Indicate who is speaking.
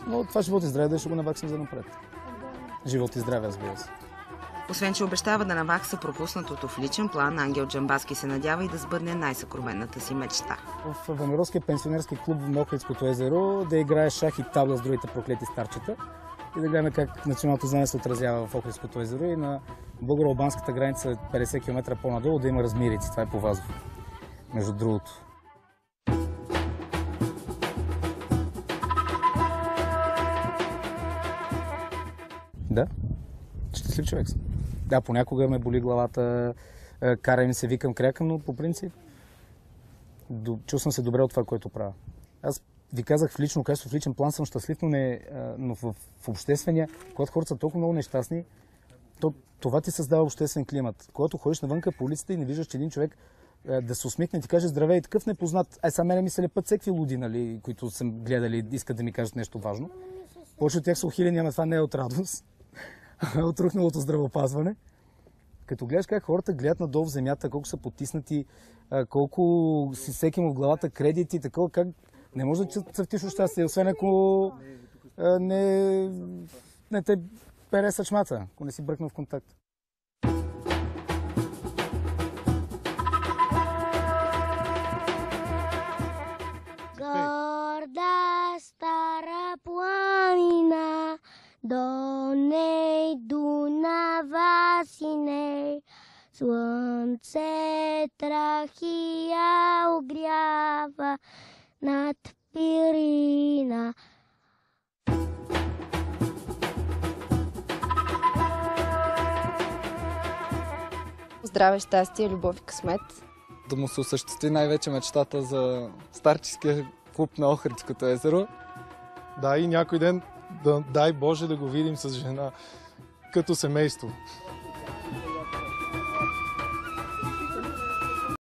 Speaker 1: Но това живот и здраве да ще го наваксам за напред. Живот и здраве, разбира се.
Speaker 2: Освен, че обещава да навакса пропуснатото в личен план, Ангел Джамбазки се надява и да сбъдне най-съкровенната си мечта.
Speaker 1: В Вамировския пенсионерски клуб в Охридското езеро да играе шах и табла с другите проклети старчета и да гледаме как националното знание се отразява в Охридското езеро и на българо-албанската граница 50 км по-надолу да има размирици. Това е по Вазов, между другото. Да, щастлив човек съм. Да, понякога ме боли главата, кара ми се викам, крякам, но по принцип чувствам се добре от това, което правя. Аз ви казах в лично качество, в личен план съм щастлив, но в обществения, когато хората са толкова много нещастни, това ти създава обществен климат. Когато ходиш навънка по улицата и не виждаш, че един човек да се усмихне и ти каже здравей и такъв непознат, сега мене ми се лепат всеки луди, нали, които съм гледали и искат да ми кажат нещо важно. Повече от тях са ухилени, ама това не е от радост, от рухналото здравеопазване. Като гледаш как хората гледат надолу в земята, колко са потиснати, колко си всеки му в главата кредити, такова, как не може да цъфтиш от щастие, освен ако не те пере съчмата, ако не си бръкнал в контакт.
Speaker 3: Горда стара планина, до ней Дунава синей, слънце Трахия огрява над Пирина.
Speaker 4: Здраве, щастие, любов и късмет.
Speaker 5: Да му се осъществи най-вече мечтата за старческия клуб на Охридското езеро.
Speaker 6: Да, и някой ден, дай Боже, да го видим с жена като семейство.